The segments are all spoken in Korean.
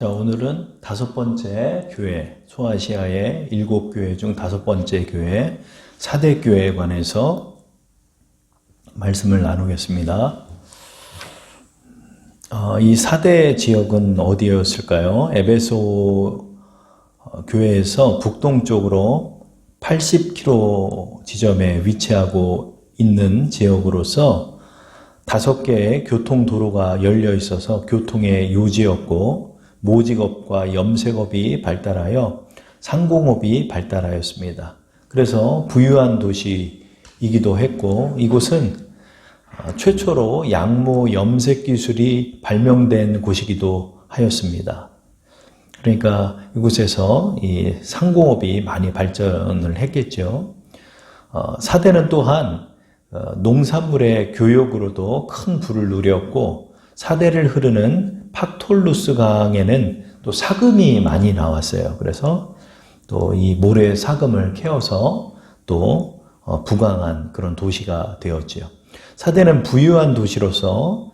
자, 오늘은 5번째 교회, 소아시아의 7교회 중 5번째 교회, 사대교회에 관해서 말씀을 나누겠습니다. 이 사대 지역은 어디였을까요? 에베소 교회에서 북동쪽으로 80km 지점에 위치하고 있는 지역으로서 5개의 교통도로가 열려 있어서 교통의 요지였고, 모직업과 염색업이 발달하여 상공업이 발달하였습니다. 그래서 부유한 도시이기도 했고, 이곳은 최초로 양모 염색 기술이 발명된 곳이기도 하였습니다. 그러니까 이곳에서 이 상공업이 많이 발전을 했겠죠. 사대는 또한 농산물의 교역으로도 큰 부를 누렸고, 사대를 흐르는 팍톨루스 강에는 또 사금이 많이 나왔어요. 그래서 또 이 모래 사금을 캐어서 또 부강한 그런 도시가 되었지요. 사대는 부유한 도시로서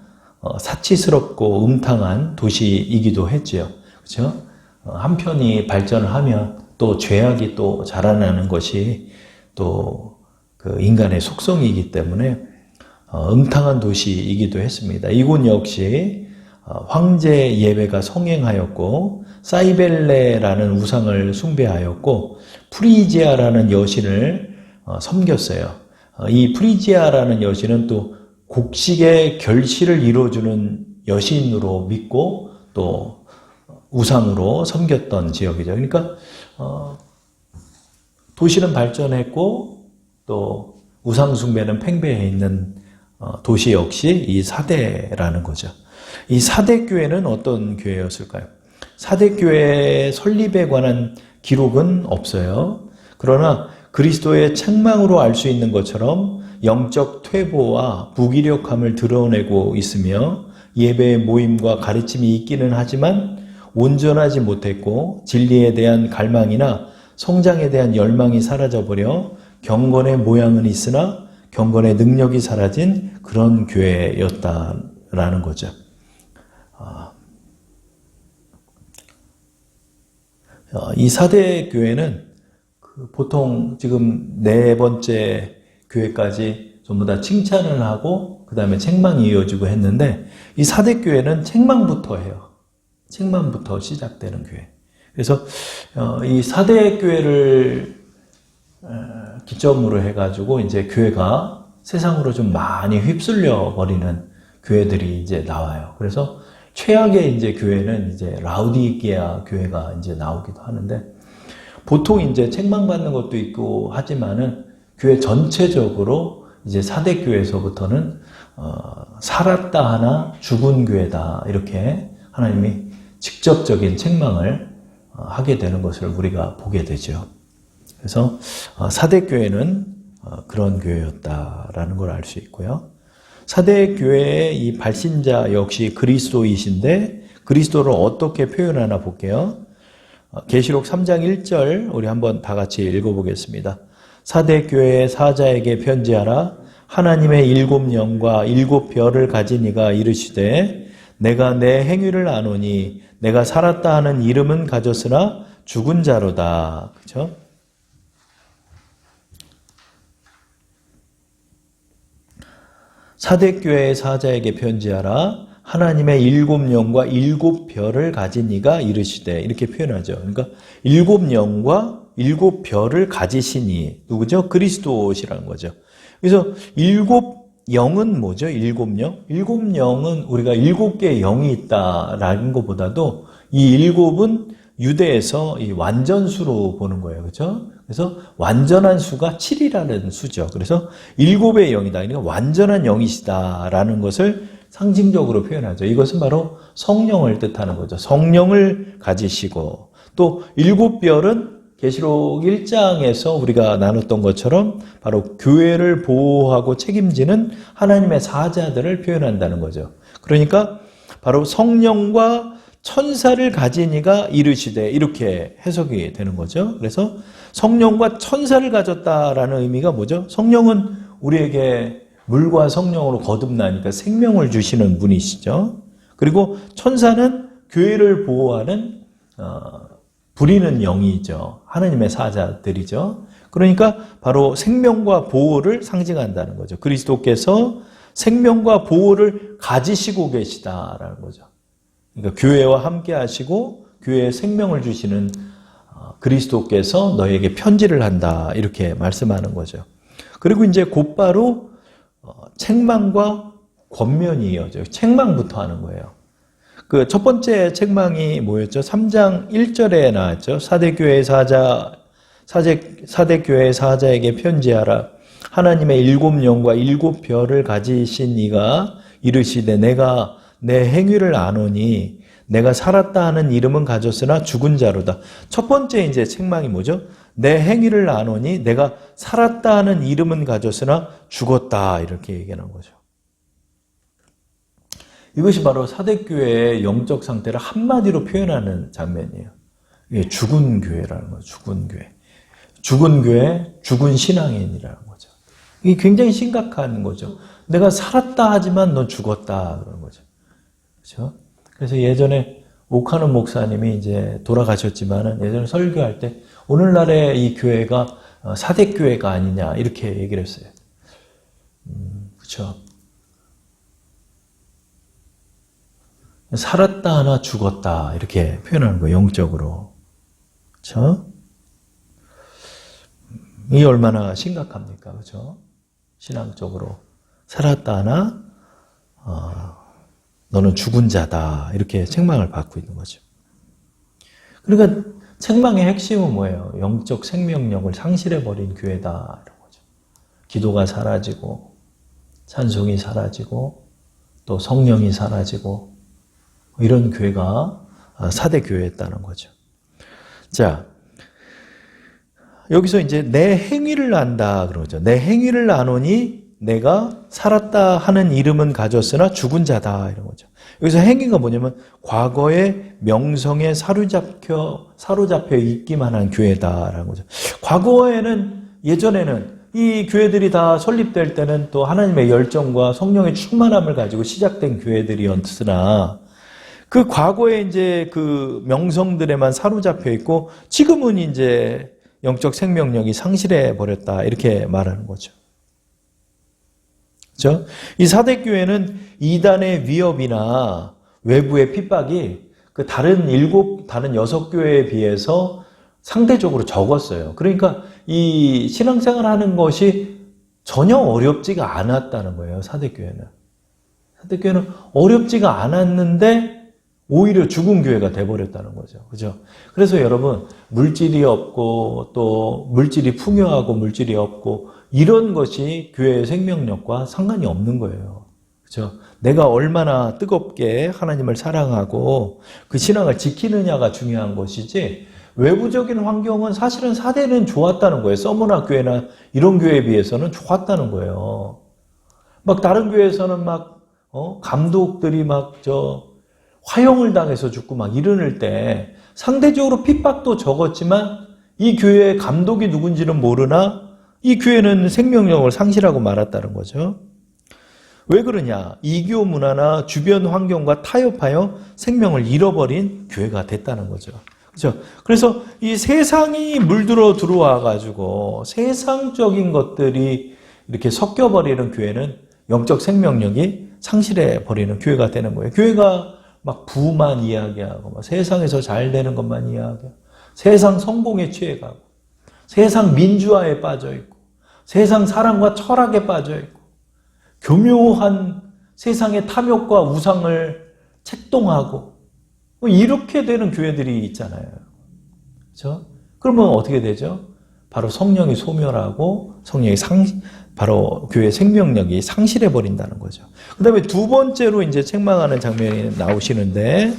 사치스럽고 음탕한 도시이기도 했지요. 그렇죠? 한편이 발전을 하면 또 죄악이 또 자라나는 것이 또 그 인간의 속성이기 때문에 음탕한 도시이기도 했습니다. 이곳 역시 황제 예배가 성행하였고, 사이벨레라는 우상을 숭배하였고, 프리지아라는 여신을 섬겼어요. 이 프리지아라는 여신은 또 곡식의 결실을 이루어주는 여신으로 믿고 또 우상으로 섬겼던 지역이죠. 그러니까 도시는 발전했고 또 우상 숭배는 팽배해 있는 도시 역시 이 사대라는 거죠. 이 사대교회는 어떤 교회였을까요? 사대교회 설립에 관한 기록은 없어요. 그러나 그리스도의 책망으로 알 수 있는 것처럼 영적 퇴보와 무기력함을 드러내고 있으며, 예배의 모임과 가르침이 있기는 하지만 온전하지 못했고, 진리에 대한 갈망이나 성장에 대한 열망이 사라져버려 경건의 모양은 있으나 경건의 능력이 사라진 그런 교회였다라는 거죠. 이 사대 교회는 보통 지금 4번째 교회까지 전부 다 칭찬을 하고 그 다음에 책망이 이어지고 했는데, 이 사대 교회는 책망부터 해요. 책망부터 시작되는 교회. 그래서 이 사대 교회를 기점으로 해가지고 이제 교회가 세상으로 좀 많이 휩쓸려 버리는 교회들이 이제 나와요. 그래서 최악의 이제 교회는 이제 라우디게아 교회가 이제 나오기도 하는데, 보통 이제 책망받는 것도 있고 하지만은 교회 전체적으로 이제 사대 교회에서부터는 살았다 하나 죽은 교회다, 이렇게 하나님이 직접적인 책망을 하게 되는 것을 우리가 보게 되죠. 그래서 사대교회는 그런 교회였다라는 걸 알 수 있고요. 사대교회의 이 발신자 역시 그리스도이신데, 그리스도를 어떻게 표현하나 볼게요. 계시록 3장 1절 우리 한번 다 같이 읽어보겠습니다. 사대교회의 사자에게 편지하라. 하나님의 7영과 7별을 가진 이가 이르시되, 내가 내 행위를 아노니 내가 살았다 하는 이름은 가졌으나 죽은 자로다. 그렇죠? 사대교회의 사자에게 편지하라. 하나님의 7영과 7별을 가진 이가 이르시되, 이렇게 표현하죠. 그러니까 7영과 7별을 가지시니, 누구죠? 그리스도시라는 거죠. 그래서 7영은 뭐죠? 7영? 7영은 우리가 7개의 영이 있다라는 것보다도 이 7은 유대에서 이 완전수로 보는 거예요. 그렇죠? 그래서 완전한 수가 7이라는 수죠. 그래서 7의 영이다. 그러니까 완전한 영이시다라는 것을 상징적으로 표현하죠. 이것은 바로 성령을 뜻하는 거죠. 성령을 가지시고, 또 7별은 계시록 1장에서 우리가 나눴던 것처럼 바로 교회를 보호하고 책임지는 하나님의 사자들을 표현한다는 거죠. 그러니까 바로 성령과 천사를 가진 이가 이르시되, 이렇게 해석이 되는 거죠. 그래서 성령과 천사를 가졌다라는 의미가 뭐죠? 성령은 우리에게 물과 성령으로 거듭나니까 생명을 주시는 분이시죠. 그리고 천사는 교회를 보호하는 부리는 영이죠. 하나님의 사자들이죠. 그러니까 바로 생명과 보호를 상징한다는 거죠. 그리스도께서 생명과 보호를 가지시고 계시다라는 거죠. 그러니까 교회와 함께 하시고 교회에 생명을 주시는 그리스도께서 너에게 편지를 한다 이렇게 말씀하는 거죠. 그리고 이제 곧바로 책망과 권면이 이어져요. 책망부터 하는 거예요. 그 첫 번째 책망이 뭐였죠? 3장 1절에 나왔죠. 사대교회 사자에게 편지하라. 하나님의 7영과 7별을 가지신 이가 이르시되 내가 내 행위를 아노니 내가 살았다 하는 이름은 가졌으나 죽은 자로다. 첫 번째 이제 책망이 뭐죠? 내 행위를 아노니 내가 살았다 하는 이름은 가졌으나 죽었다 이렇게 얘기하는 거죠. 이것이 바로 사대교회의 영적 상태를 한마디로 표현하는 장면이에요. 이게 죽은 교회라는 거죠. 죽은 교회. 죽은 교회, 죽은 신앙인이라는 거죠. 이게 굉장히 심각한 거죠. 내가 살았다 하지만 넌 죽었다 그런 거죠. 그렇죠? 그래서 예전에 오카노 목사님이 이제 돌아가셨지만은 예전에 설교할 때 오늘날의 이 교회가 사대교회가 아니냐 이렇게 얘기를 했어요. 그렇죠? 살았다 하나 죽었다 이렇게 표현하는 거예요. 영적으로. 그렇죠? 이게 얼마나 심각합니까? 그렇죠? 신앙적으로 살았다 하나 너는 죽은 자다 이렇게 책망을 받고 있는 거죠. 그러니까 책망의 핵심은 뭐예요? 영적 생명력을 상실해버린 교회다 이런 거죠. 기도가 사라지고 찬송이 사라지고 또 성령이 사라지고 이런 교회가 사대교회였다는 거죠. 자, 여기서 이제 내 행위를 안다 그러죠. 내 행위를 아노니 내가 살았다 하는 이름은 가졌으나 죽은 자다 이런 거죠. 여기서 행위가 뭐냐면 과거의 명성에 사로잡혀 있기만 한 교회다라는 거죠. 과거에는 예전에는 이 교회들이 다 설립될 때는 또 하나님의 열정과 성령의 충만함을 가지고 시작된 교회들이었으나 그 과거에 이제 그 명성들에만 사로잡혀 있고 지금은 이제 영적 생명력이 상실해 버렸다 이렇게 말하는 거죠. 그렇죠? 이 사대교회는 이단의 위협이나 외부의 핍박이 그 다른 6교회에 비해서 상대적으로 적었어요. 그러니까 이 신앙생활 하는 것이 전혀 어렵지가 않았다는 거예요. 사대교회는 어렵지가 않았는데 오히려 죽은 교회가 돼버렸다는 거죠. 그죠? 그래서 여러분, 물질이 없고, 또 물질이 풍요하고 물질이 없고, 이런 것이 교회의 생명력과 상관이 없는 거예요. 그죠? 내가 얼마나 뜨겁게 하나님을 사랑하고 그 신앙을 지키느냐가 중요한 것이지, 외부적인 환경은 사실은 사대는 좋았다는 거예요. 서머나 교회나 이런 교회에 비해서는 좋았다는 거예요. 막 다른 교회에서는 감독들이 화형을 당해서 죽고 이러는 때 상대적으로 핍박도 적었지만 이 교회의 감독이 누군지는 모르나 이 교회는 생명력을 상실하고 말았다는 거죠. 왜 그러냐? 이교 문화나 주변 환경과 타협하여 생명을 잃어버린 교회가 됐다는 거죠. 그렇죠? 그래서 이 세상이 물들어 들어와 가지고 세상적인 것들이 이렇게 섞여버리는 교회는 영적 생명력이 상실해 버리는 교회가 되는 거예요. 교회가 부만 이야기하고 세상에서 잘 되는 것만 이야기하고 세상 성공에 취해가고 세상 민주화에 빠져있고 세상 사랑과 철학에 빠져있고 교묘한 세상의 탐욕과 우상을 책동하고 이렇게 되는 교회들이 있잖아요. 그렇죠? 그러면 어떻게 되죠? 바로 성령이 소멸하고 바로 교회의 생명력이 상실해 버린다는 거죠. 그 다음에 두 번째로 이제 책망하는 장면이 나오시는데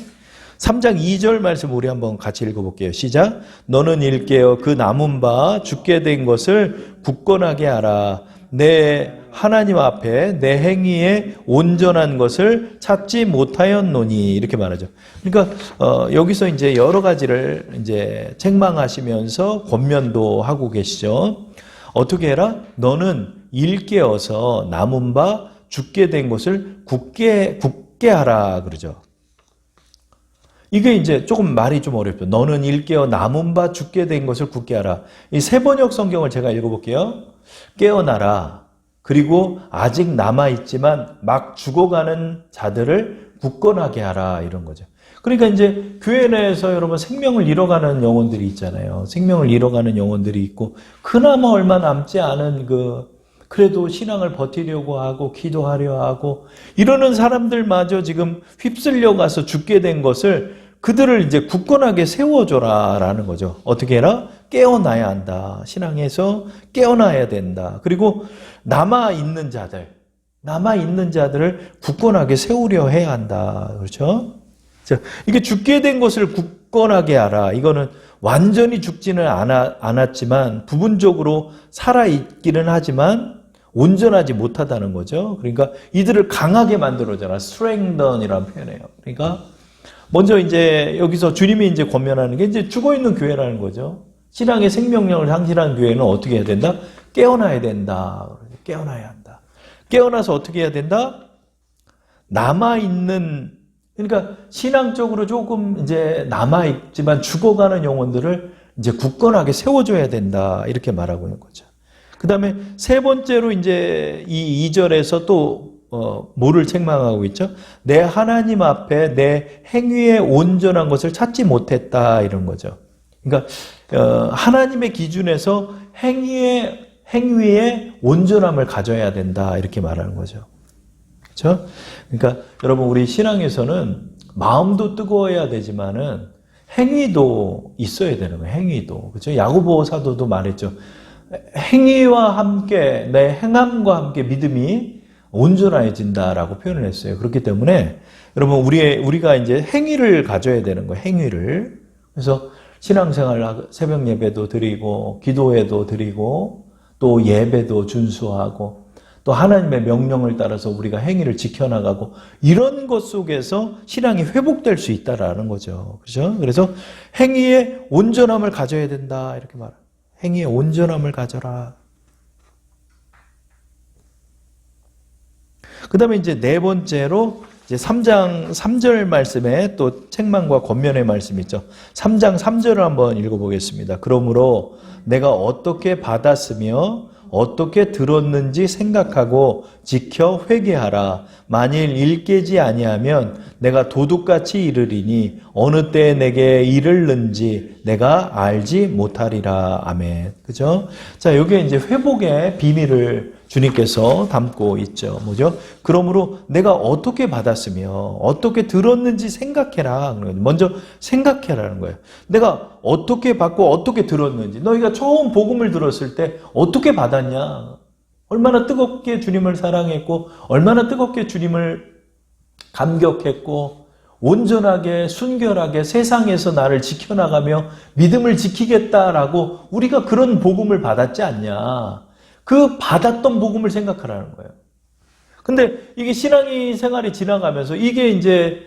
3장 2절 말씀 우리 한번 같이 읽어볼게요. 시작. 너는 일깨어 그 남은 바 죽게 된 것을 굳건하게 하라. 내 하나님 앞에 내 행위에 온전한 것을 찾지 못하였노니 이렇게 말하죠. 그러니까 여기서 이제 여러 가지를 이제 책망하시면서 권면도 하고 계시죠. 어떻게 해라? 너는 일깨어서 남은 바 죽게 된 것을 굳게 하라 그러죠. 이게 이제 조금 말이 좀 어렵죠. 너는 일깨어 남은 바 죽게 된 것을 굳게 하라. 이 세번역 성경을 제가 읽어볼게요. 깨어나라. 그리고 아직 남아있지만 막 죽어가는 자들을 굳건하게 하라. 이런 거죠. 그러니까 이제 교회 내에서 여러분 생명을 잃어가는 영혼들이 있잖아요. 생명을 잃어가는 영혼들이 있고 그나마 얼마 남지 않은 그래도 신앙을 버티려고 하고 기도하려 하고 이러는 사람들마저 지금 휩쓸려 가서 죽게 된 것을 그들을 이제 굳건하게 세워줘라라는 거죠. 어떻게 해라? 깨어나야 한다. 신앙에서 깨어나야 된다. 그리고 남아있는 자들을 굳건하게 세우려 해야 한다. 그렇죠? 자, 이게 죽게 된 것을 굳건하게 하라. 이거는 완전히 죽지는 않았지만 부분적으로 살아있기는 하지만 온전하지 못하다는 거죠. 그러니까 이들을 강하게 만들어줘라. strengthen이라는 표현이에요. 그러니까 먼저 이제 여기서 주님이 이제 권면하는 게 이제 죽어있는 교회라는 거죠. 신앙의 생명력을 상실한 교회는 어떻게 해야 된다? 깨어나야 된다. 깨어나야 한다. 깨어나서 어떻게 해야 된다? 남아있는, 그러니까 신앙적으로 조금 이제 남아있지만 죽어가는 영혼들을 이제 굳건하게 세워줘야 된다. 이렇게 말하고 있는 거죠. 그 다음에 세 번째로 이제 이 2절에서 또 뭐를 책망하고 있죠? 내 하나님 앞에 내 행위에 온전한 것을 찾지 못했다 이런 거죠. 그러니까 하나님의 기준에서 행위에 온전함을 가져야 된다 이렇게 말하는 거죠. 그렇죠? 그러니까 여러분 우리 신앙에서는 마음도 뜨거워야 되지만은 행위도 있어야 되는 거예요. 행위도. 그렇죠? 야고보 사도도 말했죠. 행위와 함께 내 행함과 함께 믿음이 온전해진다라고 표현을 했어요. 그렇기 때문에 여러분 우리가 이제 행위를 가져야 되는 거예요. 행위를. 그래서 신앙생활 새벽 예배도 드리고 기도회도 드리고 또 예배도 준수하고 또 하나님의 명령을 따라서 우리가 행위를 지켜나가고 이런 것 속에서 신앙이 회복될 수 있다라는 거죠. 그렇죠? 그래서 행위에 온전함을 가져야 된다 이렇게 말합니다. 행위에 온전함을 가져라. 그 다음에 이제 네 번째로 이제 3장 3절 말씀에 또 책망과 권면의 말씀이 있죠. 3장 3절을 한번 읽어보겠습니다. 그러므로 내가 어떻게 받았으며 어떻게 들었는지 생각하고 지켜 회개하라. 만일 일깨지 아니하면 내가 도둑같이 이르리니 어느 때에 내게 이르는지 내가 알지 못하리라. 아멘. 그죠? 자, 여기에 이제 회복의 비밀을 주님께서 담고 있죠. 뭐죠? 그러므로 내가 어떻게 받았으며 어떻게 들었는지 생각해라. 먼저 생각해라는 거예요. 내가 어떻게 받고 어떻게 들었는지. 너희가 처음 복음을 들었을 때 어떻게 받았냐? 얼마나 뜨겁게 주님을 사랑했고 얼마나 뜨겁게 주님을 감격했고 온전하게 순결하게 세상에서 나를 지켜나가며 믿음을 지키겠다라고 우리가 그런 복음을 받았지 않냐? 그 받았던 복음을 생각하라는 거예요. 근데 이게 신앙이 생활이 지나가면서 이게 이제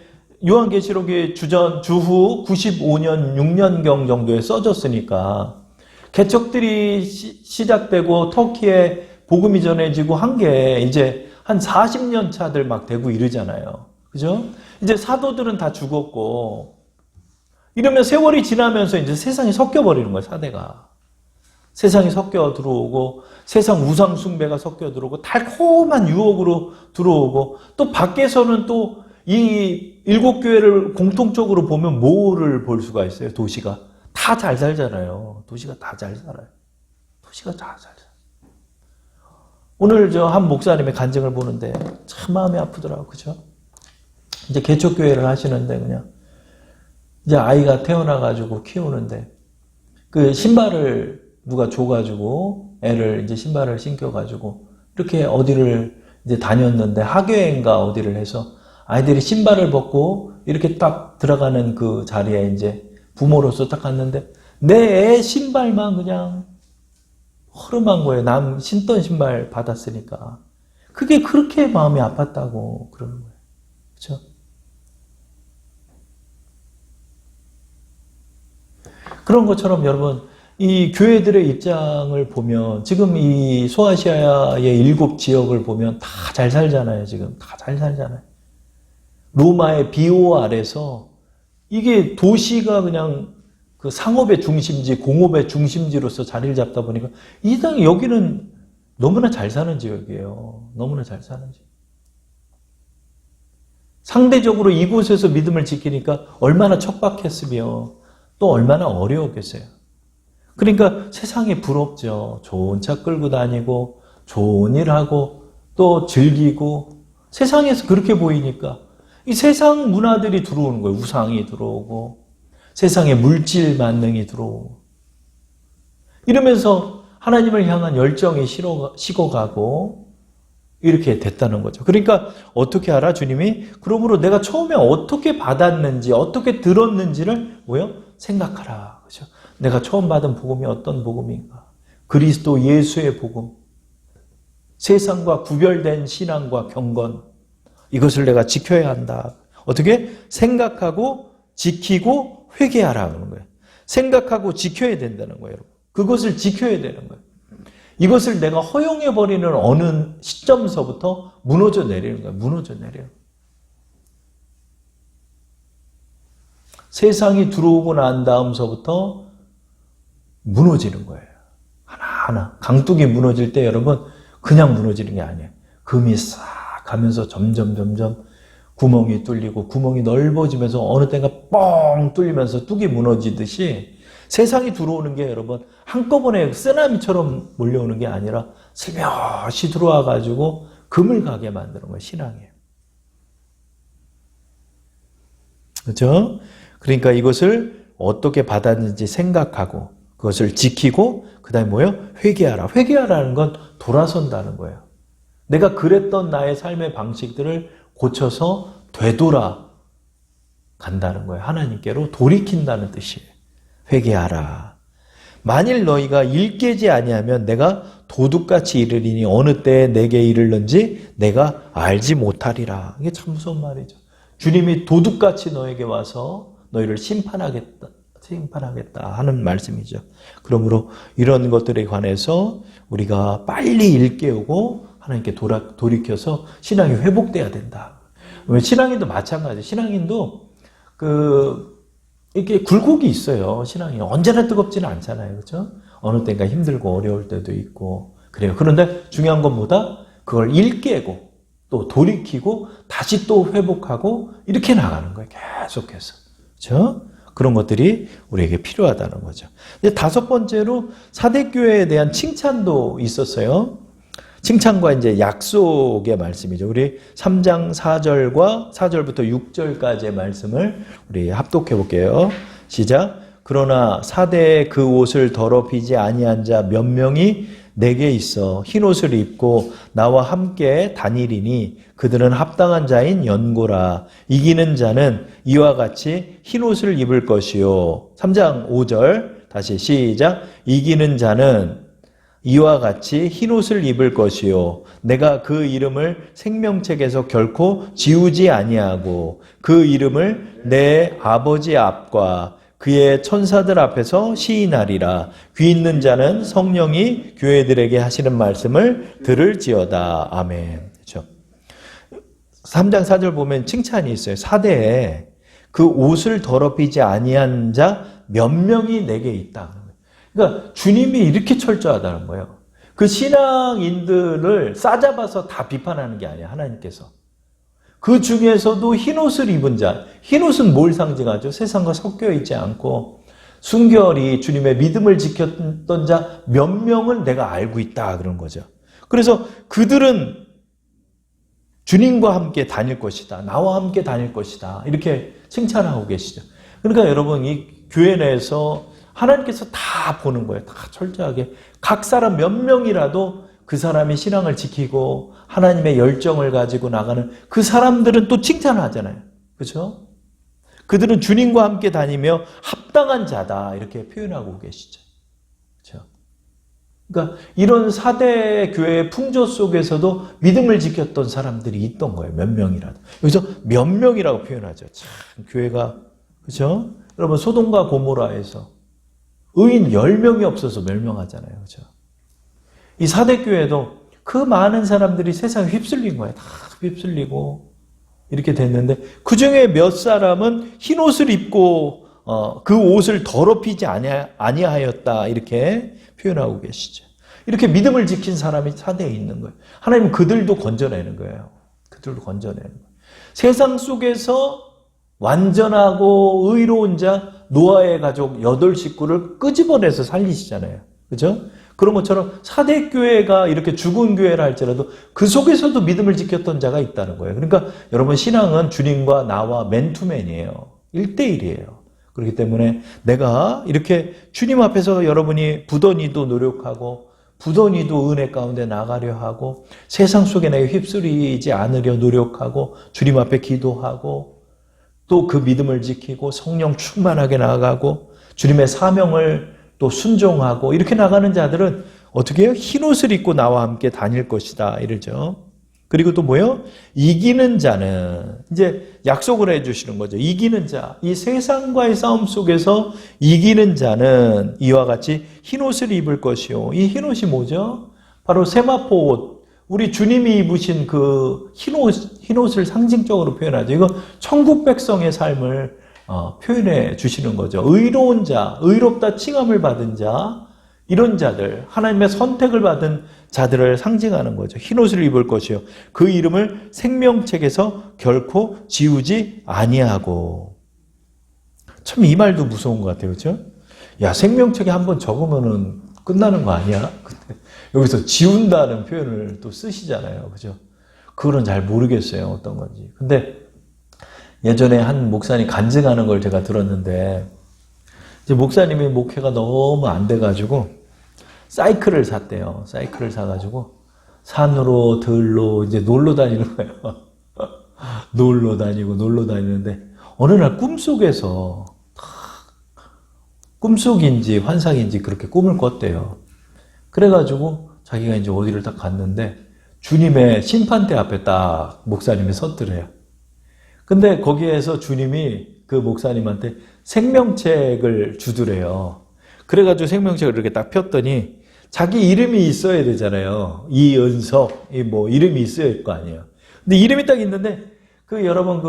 요한계시록의 주후 95년, 6년경 정도에 써졌으니까 개척들이 시작되고 터키에 복음이 전해지고 한 게 이제 한 40년 차들 막 되고 이러잖아요. 그죠? 이제 사도들은 다 죽었고 이러면 세월이 지나면서 이제 세상이 섞여버리는 거예요, 사대가. 세상이 섞여 들어오고 세상 우상 숭배가 섞여 들어오고 달콤한 유혹으로 들어오고 또 밖에서는 또 이 7교회를 공통적으로 보면 뭐를 볼 수가 있어요? 도시가 다 잘 살잖아요. 도시가 다 잘 살아요. 도시가 다 잘 살아요. 오늘 저 한 목사님의 간증을 보는데 참 마음이 아프더라고요. 그죠? 이제 개척교회를 하시는데 그냥 이제 아이가 태어나가지고 키우는데 그 신발을 누가 줘가지고 애를 이제 신발을 신겨가지고 이렇게 어디를 이제 다녔는데 학교인가 어디를 해서 아이들이 신발을 벗고 이렇게 딱 들어가는 그 자리에 이제 부모로서 딱 갔는데 내 애 신발만 그냥 허름한 거예요. 남 신던 신발 받았으니까. 그게 그렇게 마음이 아팠다고 그러는 거예요. 그렇죠? 그런 것처럼 여러분 이 교회들의 입장을 보면 지금 이 소아시아의 7지역을 보면 다 잘 살잖아요. 지금 다 잘 살잖아요. 로마의 비호 아래서 이게 도시가 그냥 그 상업의 중심지, 공업의 중심지로서 자리를 잡다 보니까 이 땅 여기는 너무나 잘 사는 지역이에요. 너무나 잘 사는 지역. 상대적으로 이곳에서 믿음을 지키니까 얼마나 척박했으며 또 얼마나 어려웠겠어요. 그러니까 세상에 부럽죠. 좋은 차 끌고 다니고 좋은 일 하고 또 즐기고 세상에서 그렇게 보이니까 이 세상 문화들이 들어오는 거예요. 우상이 들어오고 세상에 물질 만능이 들어오고 이러면서 하나님을 향한 열정이 식어가고 이렇게 됐다는 거죠. 그러니까 어떻게 알아? 주님이 그러므로 내가 처음에 어떻게 받았는지 어떻게 들었는지를 생각하라. 그렇죠? 내가 처음 받은 복음이 어떤 복음인가? 그리스도 예수의 복음, 세상과 구별된 신앙과 경건, 이것을 내가 지켜야 한다. 어떻게? 생각하고 지키고 회개하라 그러는 거예요. 생각하고 지켜야 된다는 거예요. 그것을 지켜야 되는 거예요. 이것을 내가 허용해버리는 어느 시점서부터 무너져 내리는 거예요. 무너져 내려요. 세상이 들어오고 난 다음서부터 무너지는 거예요. 하나하나. 강둑이 무너질 때 여러분 그냥 무너지는 게 아니에요. 금이 싹 가면서 점점 구멍이 뚫리고 구멍이 넓어지면서 어느 때가 뻥 뚫리면서 뚝이 무너지듯이 세상이 들어오는 게 여러분 한꺼번에 쓰나미처럼 몰려오는 게 아니라 슬며시 들어와 가지고 금을 가게 만드는 거예요. 신앙이에요. 그렇죠? 그러니까 이것을 어떻게 받았는지 생각하고 그것을 지키고 그 다음에 회개하라. 회개하라는 건 돌아선다는 거예요. 내가 그랬던 나의 삶의 방식들을 고쳐서 되돌아 간다는 거예요. 하나님께로 돌이킨다는 뜻이에요. 회개하라. 만일 너희가 일깨지 아니하면 내가 도둑같이 이르리니 어느 때에 내게 이르는지 내가 알지 못하리라. 이게 참 무서운 말이죠. 주님이 도둑같이 너에게 와서 너희를 심판하겠다 하는 말씀이죠. 그러므로 이런 것들에 관해서 우리가 빨리 일깨우고 하나님께 돌이켜서 신앙이 회복돼야 된다. 신앙인도 마찬가지예요. 신앙인도 이렇게 굴곡이 있어요. 신앙이 언제나 뜨겁지는 않잖아요. 그렇죠? 어느 때가 힘들고 어려울 때도 있고 그래요. 그런데 중요한 건 뭐다? 그걸 일깨고 또 돌이키고 다시 또 회복하고 이렇게 나가는 거예요. 계속해서. 그렇죠? 그런 것들이 우리에게 필요하다는 거죠. 이제 다섯 번째로 사대교회에 대한 칭찬도 있었어요. 칭찬과 이제 약속의 말씀이죠. 우리 3장 4절부터 6절까지의 말씀을 우리 합독해 볼게요. 시작. 그러나 사대에 그 옷을 더럽히지 아니한 자 몇 명이 내게 있어 흰 옷을 입고 나와 함께 다니리니 그들은 합당한 자인 연고라. 이기는 자는 이와 같이 흰 옷을 입을 것이요. 3장 5절 다시 시작. 이기는 자는 이와 같이 흰 옷을 입을 것이요. 내가 그 이름을 생명책에서 결코 지우지 아니하고 그 이름을 내 아버지 앞과 그의 천사들 앞에서 시인하리라. 귀 있는 자는 성령이 교회들에게 하시는 말씀을 들을지어다. 아멘. 그렇죠? 3장 4절 보면 칭찬이 있어요. 사대에 그 옷을 더럽히지 아니한 자 몇 명이 내게 있다. 그러니까 주님이 이렇게 철저하다는 거예요. 그 신앙인들을 싸잡아서 다 비판하는 게 아니에요. 하나님께서. 그 중에서도 흰옷을 입은 자, 흰옷은 뭘 상징하죠? 세상과 섞여 있지 않고 순결히 주님의 믿음을 지켰던 자 몇 명은 내가 알고 있다 그런 거죠. 그래서 그들은 주님과 함께 다닐 것이다. 나와 함께 다닐 것이다. 이렇게 칭찬하고 계시죠. 그러니까 여러분 이 교회 내에서 하나님께서 다 보는 거예요. 다 철저하게. 각 사람 몇 명이라도 그 사람이 신앙을 지키고 하나님의 열정을 가지고 나가는 그 사람들은 또 칭찬을 하잖아요. 그렇죠? 그들은 주님과 함께 다니며 합당한 자다. 이렇게 표현하고 계시죠. 그렇죠? 그러니까 이런 사대 교회의 풍조 속에서도 믿음을 지켰던 사람들이 있던 거예요. 몇 명이라도. 여기서 몇 명이라고 표현하죠. 참 교회가 그렇죠? 여러분 소돔과 고모라에서 의인 10명이 없어서 멸망하잖아요. 그렇죠? 이 사대교회도 그 많은 사람들이 세상에 휩쓸린 거예요. 다 휩쓸리고 이렇게 됐는데 그 중에 몇 사람은 흰 옷을 입고 그 옷을 더럽히지 아니하였다 이렇게 표현하고 계시죠. 이렇게 믿음을 지킨 사람이 사대에 있는 거예요. 하나님은 그들도 건져내는 거예요. 그들도 건져내는 거예요. 세상 속에서 완전하고 의로운 자 노아의 가족 8식구를 끄집어내서 살리시잖아요. 그죠? 그런 것처럼 사대교회가 이렇게 죽은 교회라 할지라도 그 속에서도 믿음을 지켰던 자가 있다는 거예요. 그러니까 여러분 신앙은 주님과 나와 맨투맨이에요. 1대1이에요. 그렇기 때문에 내가 이렇게 주님 앞에서 여러분이 부더니도 노력하고 부더니도 은혜 가운데 나가려 하고 세상 속에 내가 휩쓸리지 않으려 노력하고 주님 앞에 기도하고 또 그 믿음을 지키고 성령 충만하게 나아가고 주님의 사명을 또 순종하고 이렇게 나가는 자들은 어떻게 해요? 흰 옷을 입고 나와 함께 다닐 것이다 이러죠. 그리고 또 뭐예요? 이기는 자는 이제 약속을 해주시는 거죠. 이기는 자, 이 세상과의 싸움 속에서 이기는 자는 이와 같이 흰 옷을 입을 것이요. 이 흰 옷이 뭐죠? 바로 세마포 옷. 우리 주님이 입으신 그 흰 옷을 상징적으로 표현하죠. 이거 천국 백성의 삶을 표현해 주시는 거죠. 의로운 자, 의롭다 칭함을 받은 자, 이런 자들, 하나님의 선택을 받은 자들을 상징하는 거죠. 흰 옷을 입을 것이요. 그 이름을 생명책에서 결코 지우지 아니하고. 참 이 말도 무서운 것 같아요. 그렇죠? 야, 생명책에 한번 적으면은 끝나는 거 아니야? 근데 여기서 지운다는 표현을 또 쓰시잖아요. 그죠? 그거는 잘 모르겠어요. 어떤 건지. 근데 예전에 한 목사님 간증하는 걸 제가 들었는데 이제 목사님이 목회가 너무 안 돼가지고 사이클을 샀대요. 사이클을 사가지고 산으로 들로 이제 놀러 다니는 거예요. 놀러 다니는데 어느 날 꿈속에서 꿈속인지 환상인지 그렇게 꿈을 꿨대요. 그래가지고 자기가 이제 어디를 딱 갔는데 주님의 심판대 앞에 딱 목사님이 섰더래요. 근데 거기에서 주님이 그 목사님한테 생명책을 주더래요. 그래가지고 생명책을 이렇게 딱 폈더니 자기 이름이 있어야 되잖아요. 이은석, 뭐 이름이 있어야 할 거 아니에요. 근데 이름이 딱 있는데 그 여러분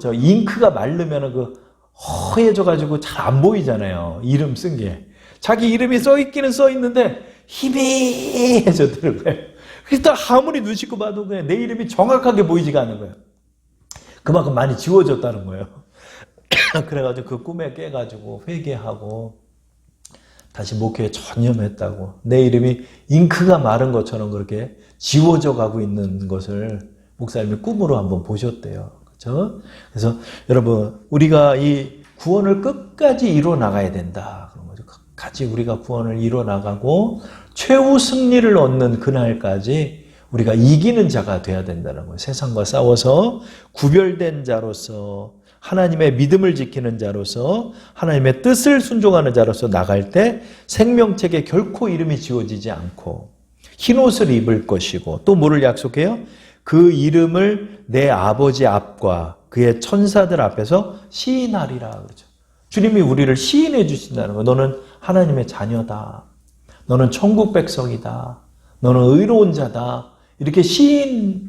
저 잉크가 마르면은 그 허해져가지고 잘 안 보이잖아요. 이름 쓴 게. 자기 이름이 써 있기는 써 있는데 희미해졌더라고요. 그래서 아무리 눈 씻고 봐도 그냥 내 이름이 정확하게 보이지가 않는 거예요. 그만큼 많이 지워졌다는 거예요. 그래가지고 그 꿈에 깨가지고 회개하고 다시 목회에 전념했다고. 내 이름이 잉크가 마른 것처럼 그렇게 지워져 가고 있는 것을 목사님이 꿈으로 한번 보셨대요. 그렇죠? 그래서 여러분 우리가 이 구원을 끝까지 이뤄 나가야 된다. 그런 거죠. 끝까지 우리가 구원을 이뤄 나가고 최후 승리를 얻는 그날까지 우리가 이기는 자가 돼야 된다는 거예요. 세상과 싸워서 구별된 자로서 하나님의 믿음을 지키는 자로서 하나님의 뜻을 순종하는 자로서 나갈 때 생명책에 결코 이름이 지워지지 않고 흰 옷을 입을 것이고 또 뭐를 약속해요? 그 이름을 내 아버지 앞과 그의 천사들 앞에서 시인하리라 그러죠. 주님이 우리를 시인해 주신다는 거예요. 너는 하나님의 자녀다. 너는 천국 백성이다. 너는 의로운 자다. 이렇게 시인을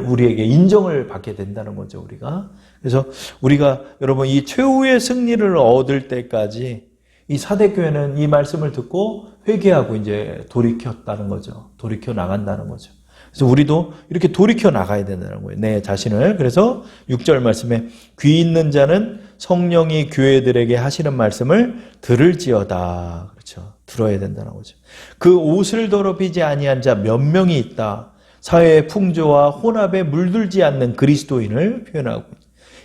우리에게 인정을 받게 된다는 거죠, 우리가. 그래서 우리가 여러분 이 최후의 승리를 얻을 때까지 이 사대교회는 이 말씀을 듣고 회개하고 이제 돌이켰다는 거죠. 돌이켜 나간다는 거죠. 그래서 우리도 이렇게 돌이켜 나가야 된다는 거예요. 내 자신을. 그래서 6절 말씀에 귀 있는 자는 성령이 교회들에게 하시는 말씀을 들을지어다. 그렇죠. 들어야 된다는 거죠. 그 옷을 더럽히지 아니한 자 몇 명이 있다. 사회의 풍조와 혼합에 물들지 않는 그리스도인을 표현하고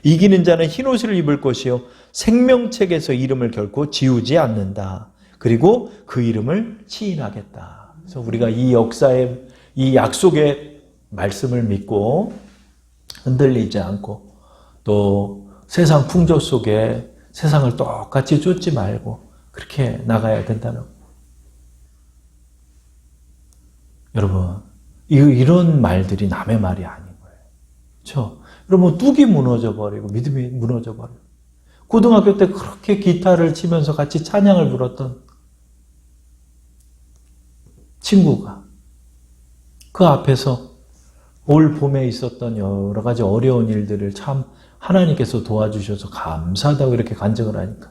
이기는 자는 흰 옷을 입을 것이요 생명책에서 이름을 결코 지우지 않는다. 그리고 그 이름을 시인하겠다. 그래서 우리가 이 역사의 이 약속의 말씀을 믿고 흔들리지 않고 또 세상 풍조 속에 세상을 똑같이 쫓지 말고 그렇게 나가야 된다는 거예요. 여러분 이런 말들이 남의 말이 아닌 거예요. 그렇죠? 여러분 뚝이 무너져버리고 믿음이 무너져버리고 고등학교 때 그렇게 기타를 치면서 같이 찬양을 불렀던 친구가 그 앞에서 올 봄에 있었던 여러 가지 어려운 일들을 참 하나님께서 도와주셔서 감사하다고 이렇게 간증을 하니까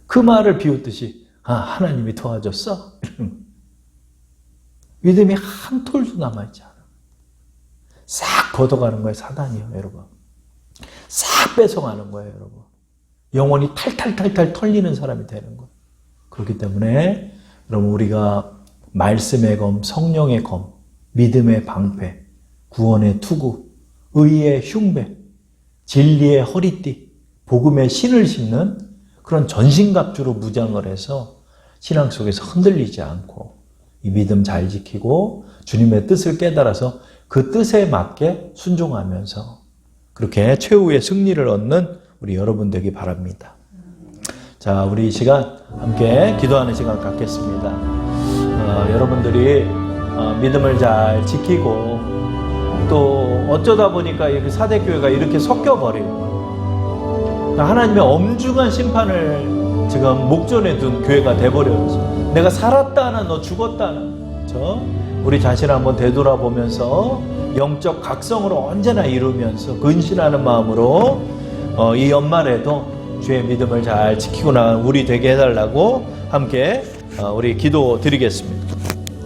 그 말을 비웃듯이 하나님이 도와줬어? 믿음이 한 톨도 남아있지 않아. 싹 걷어가는 거예요, 사단이요, 여러분. 싹 뺏어가는 거예요, 여러분. 영혼이 탈탈탈탈 털리는 사람이 되는 거예요. 그렇기 때문에 여러분, 우리가 말씀의 검, 성령의 검, 믿음의 방패, 구원의 투구, 의의 흉배, 진리의 허리띠, 복음의 신을 신는 그런 전신갑주로 무장을 해서 신앙 속에서 흔들리지 않고 이 믿음 잘 지키고 주님의 뜻을 깨달아서 그 뜻에 맞게 순종하면서 그렇게 최후의 승리를 얻는 우리 여러분 되기 바랍니다. 자, 우리 이 시간 함께 기도하는 시간 갖겠습니다. 여러분들이 믿음을 잘 지키고 또 어쩌다 보니까 이 사대교회가 이렇게 섞여버려요. 하나님의 엄중한 심판을 지금 목전에 둔 교회가 돼버려서 내가 살았다는 너 죽었다는 우리 자신을 한번 되돌아보면서 영적 각성을 언제나 이루면서 근신하는 마음으로 이 연말에도 주의 믿음을 잘 지키고 나간 우리 되게 해달라고 함께 우리 기도 드리겠습니다.